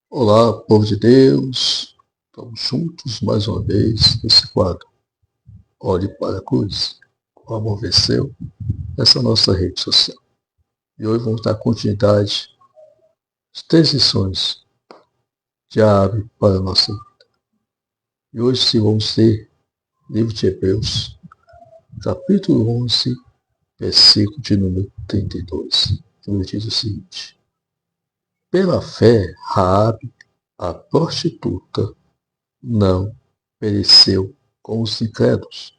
Olá, povo de Deus, estamos juntos mais uma vez nesse quadro. Olhe para a cruz, o amor venceu, essa nossa rede social. E hoje vamos dar continuidade às três lições de árvore para a nossa vida. E hoje sim vamos ter livro de Hebreus, capítulo 11, versículo de número 32, que nos diz o seguinte: Pela fé, Raabe, a prostituta, não pereceu com os incrédulos.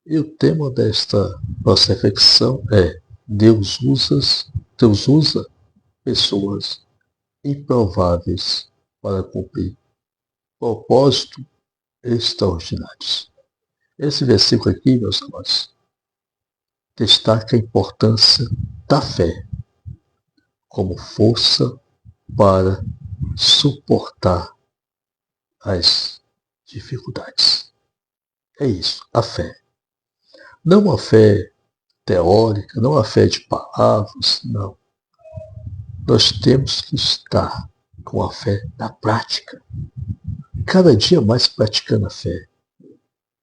E o tema desta nossa reflexão é Deus usa pessoas improváveis para cumprir propósitos extraordinários. Esse versículo aqui, meus amados, destaca a importância da fé como força para suportar as dificuldades. É isso, a fé. Não a fé teórica, não a fé de palavras, não. Nós temos que estar com a fé na prática, cada dia mais praticando a fé.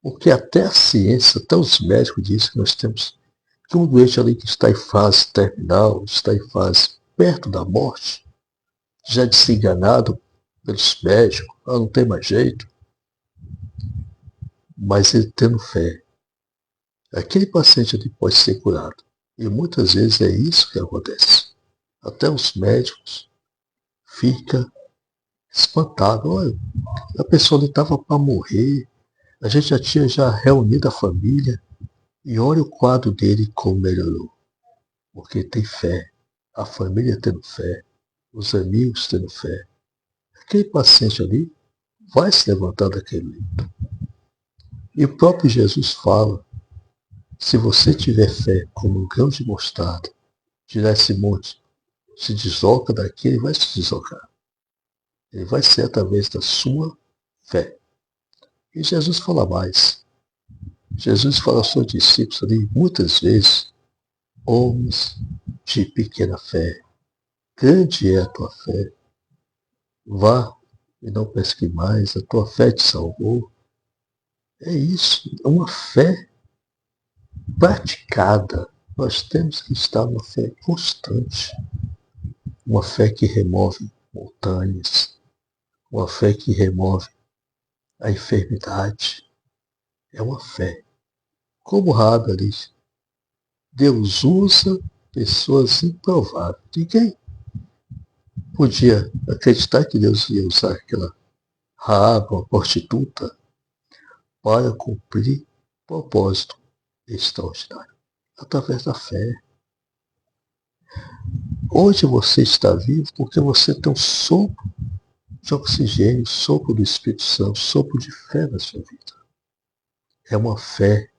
Porque até a ciência, até os médicos dizem que nós temos que um doente ali que está em fase terminal, está em fase perto da morte, já desenganado pelos médicos, não tem mais jeito, mas ele tendo fé, aquele paciente ali pode ser curado. E muitas vezes é isso que acontece. Até os médicos ficam espantados. Olha, a pessoa estava para morrer, a gente já tinha reunido a família e olha o quadro dele como melhorou. Porque tem fé, a família tendo fé, os amigos tendo fé. Aquele paciente ali vai se levantar daquele leito. E o próprio Jesus fala, se você tiver fé como um grão de mostarda, tirar esse monte, se desloca daqui, ele vai se deslocar. Ele vai ser através da sua fé. E Jesus fala mais. Jesus fala aos seus discípulos ali muitas vezes, homens de pequena fé, grande é a tua fé. Vá e não pesque mais, a tua fé te salvou. É isso, é uma fé praticada. Nós temos que estar numa fé constante, uma fé que remove montanhas, uma fé que remove a enfermidade. É uma fé. Como Rabi ali, Deus usa pessoas improváveis. Ninguém podia acreditar que Deus ia usar aquela Raabe, uma prostituta, para cumprir propósito extraordinário, através da fé. Hoje você está vivo porque você tem um sopro de oxigênio, sopro do Espírito Santo, sopro de fé na sua vida. É uma fé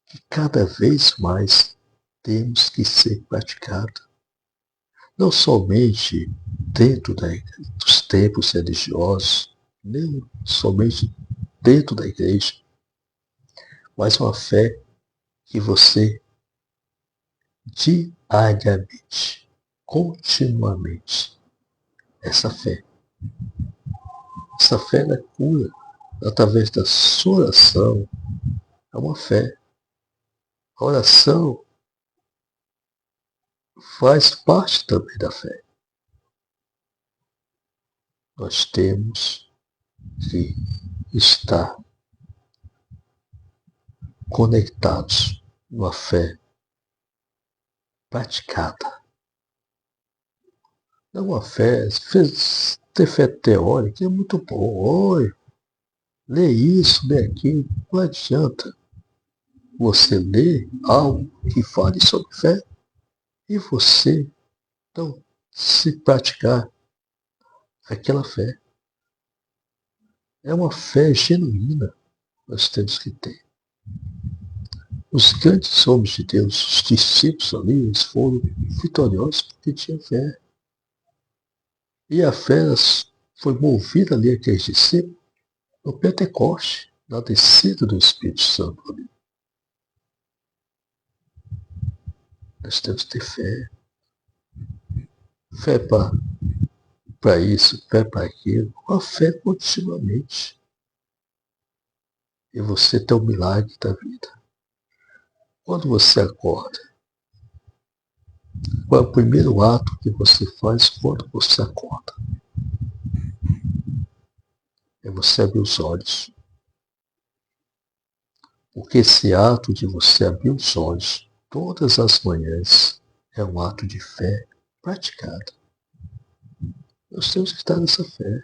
que cada vez mais temos que ser praticada. Não somente dentro dos templos religiosos, nem somente dentro da igreja, mas uma fé que você diariamente, continuamente, essa fé na cura, através da sua oração, é uma fé. A oração faz parte também da fé. Nós temos que estar conectados numa fé praticada. Não uma fé, ter fé teórica é muito bom. Oi, lê isso, lê aquilo. Não adianta você ler algo que fale sobre fé e você não se praticar aquela fé. É uma fé genuína que nós temos que ter. Os grandes homens de Deus, os discípulos ali, eles foram vitoriosos porque tinham fé. E a fé foi movida ali, aqueles discípulos, no Pentecoste, na descida do Espírito Santo ali. Nós temos que ter fé. Fé para para isso, fé para aquilo, com a fé continuamente. E você tem o milagre da vida. Quando você acorda, qual é o primeiro ato que você faz quando você acorda? É você abrir os olhos. Porque esse ato de você abrir os olhos todas as manhãs é um ato de fé praticado. Nós temos que estar nessa fé.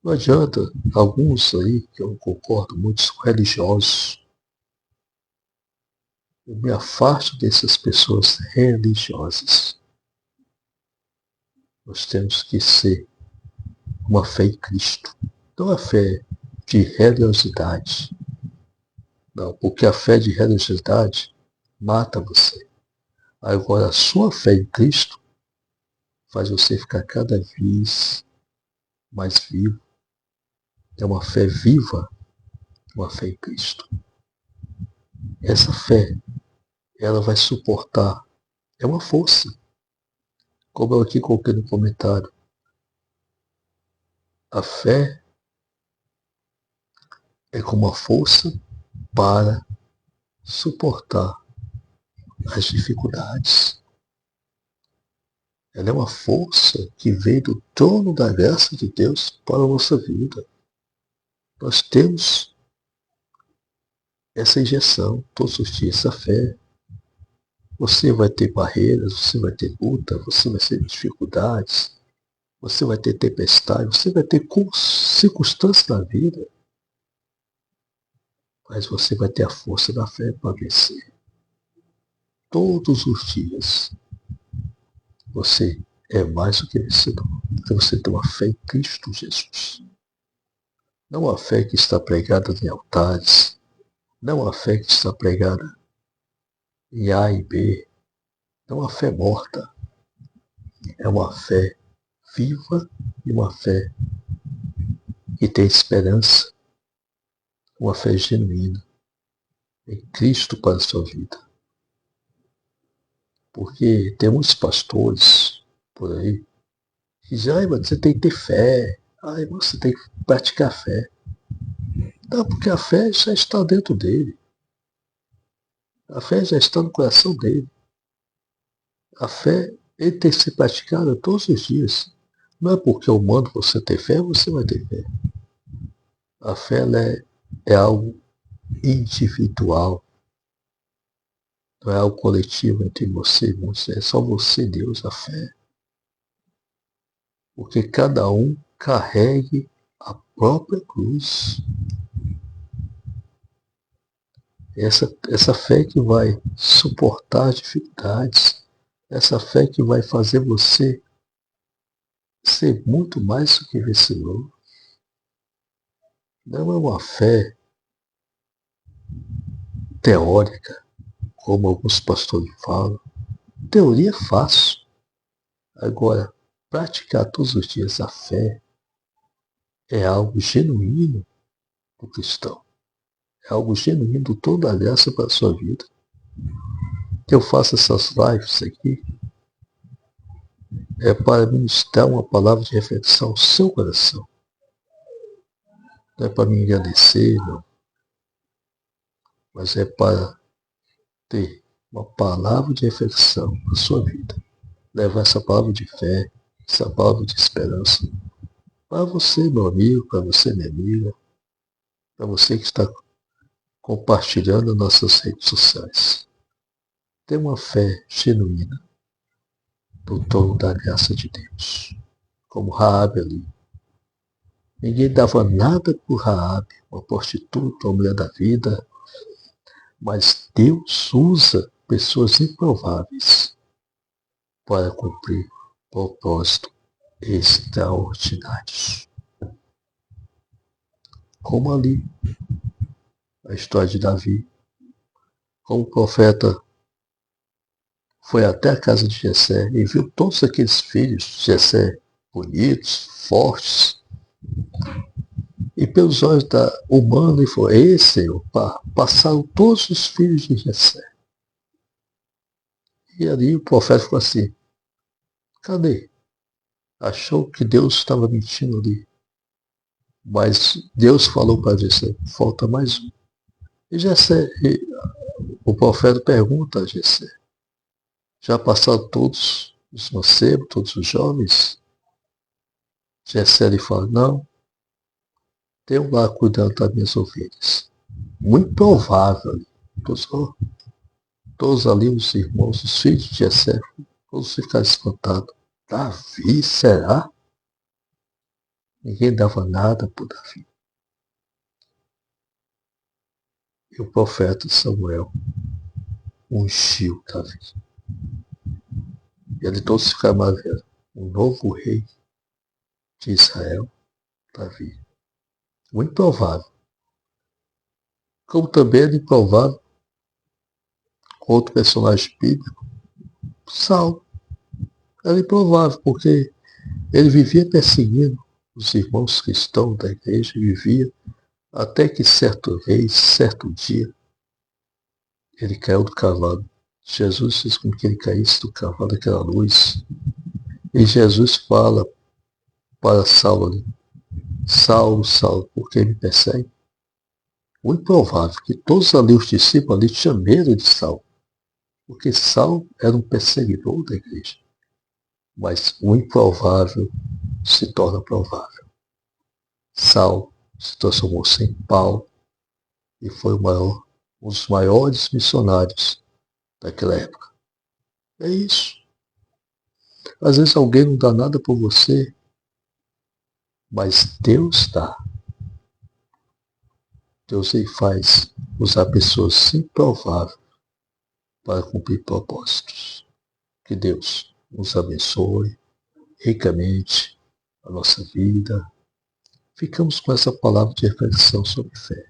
Não adianta, alguns aí, que eu não concordo muito, são religiosos. Eu me afasto dessas pessoas religiosas. Nós temos que ser uma fé em Cristo. Não a fé de religiosidade. Não, porque a fé de religiosidade mata você. Agora, a sua fé em Cristo faz você ficar cada vez mais vivo. É uma fé viva, uma fé em Cristo. Essa fé, ela vai suportar. É uma força. Como eu aqui coloquei no comentário. A fé é como uma força para suportar as dificuldades. Ela é uma força que vem do trono da graça de Deus para a nossa vida. Nós temos essa injeção todos os dias, essa fé. Você vai ter barreiras, você vai ter luta, você vai ter dificuldades, você vai ter tempestade, você vai ter circunstâncias na vida, mas você vai ter a força da fé para vencer. Todos os dias você é mais do que vencedor, porque você tem uma fé em Cristo Jesus. Não uma fé que está pregada em altares, não uma fé que está pregada em A e B, não uma fé morta, é uma fé viva e uma fé que tem esperança, uma fé genuína em Cristo para a sua vida. Porque tem muitos pastores por aí que dizem, você tem que ter fé, você tem que praticar fé. Não, porque a fé já está dentro dele. A fé já está no coração dele. A fé ele tem que ser praticada todos os dias. Não é porque eu mando você ter fé, você vai ter fé. A fé é algo individual. Não é algo coletivo entre você e você. É só você e Deus, a fé. Porque cada um carregue a própria cruz. Essa fé que vai suportar as dificuldades. Essa fé que vai fazer você ser muito mais do que vencedor. Não é uma fé teórica, como alguns pastores falam. Teoria é fácil. Agora, praticar todos os dias a fé é algo genuíno do cristão. É algo genuíno do toda a graça para a sua vida. Que eu faço essas lives aqui é para ministrar uma palavra de reflexão ao seu coração. Não é para me agradecer, não. Mas é para ter uma palavra de reflexão na sua vida. Levar essa palavra de fé, essa palavra de esperança para você, meu amigo, para você, minha amiga, para você que está compartilhando nas nossas redes sociais. Ter uma fé genuína do trono da graça de Deus. Como Raabe ali. Ninguém dava nada por Raabe, uma prostituta, uma mulher da vida, mas Deus usa pessoas improváveis para cumprir propósitos extraordinários. Como ali, a história de Davi, como o profeta foi até a casa de Jessé e viu todos aqueles filhos de Jessé bonitos, fortes, e pelos olhos da humana ele falou, Senhor, passaram todos os filhos de Jessé. E ali o profeta ficou assim, cadê? achou que Deus estava mentindo ali. Mas Deus falou para Jessé, falta mais um. E Jessé, o profeta pergunta a Jessé, já passaram todos os mancebos, todos os jovens? Jessé lhe fala, não, tem um lá cuidando das minhas ovelhas. Muito provável. Todos ali, os irmãos, os filhos de Jessé, todos ficaram espantados. Davi, será? Ninguém dava nada por Davi. E o profeta Samuel ungiu Davi. E ali todos ficaram maravilhados. Um novo rei de Israel, Davi. Muito provável. Como também é improvável outro personagem bíblico, Saulo. Era improvável, porque ele vivia perseguindo os irmãos cristãos da igreja, vivia até que certa vez, certo dia, ele caiu do cavalo. Jesus fez com que ele caísse do cavalo daquela luz. E Jesus fala para Saulo ali, Saulo, Saulo, por que me persegue? O improvável, que todos ali, os discípulos ali, tinham medo de Saulo, porque Saulo era um perseguidor da igreja. Mas o improvável se torna provável. Saulo se transformou-se em Paulo e foi um dos maiores missionários daquela época. É isso. Às vezes alguém não dá nada por você, mas Deus dá. Deus ele faz usar pessoas improváveis para cumprir propósitos. Que Deus nos abençoe ricamente a nossa vida. Ficamos com essa palavra de reflexão sobre fé.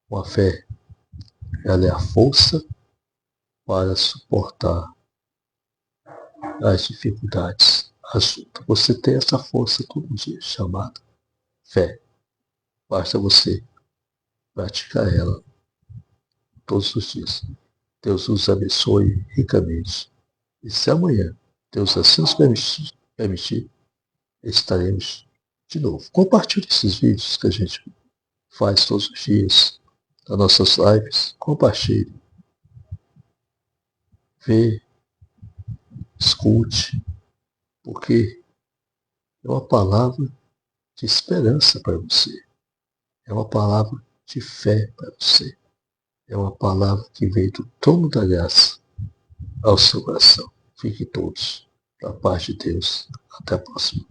Uma fé, ela é a força para suportar as dificuldades, as lutas. Você tem essa força todo dia, chamada fé. Basta você praticar ela todos os dias. Deus nos abençoe ricamente. E se amanhã Deus assim nos permitir, estaremos de novo. Compartilhe esses vídeos que a gente faz todos os dias, nas nossas lives. Compartilhe. Vê, escute, porque é uma palavra de esperança para você. É uma palavra de fé para você. É uma palavra que veio do trono da graça ao seu coração. Fiquem todos, da paz de Deus. Até a próxima.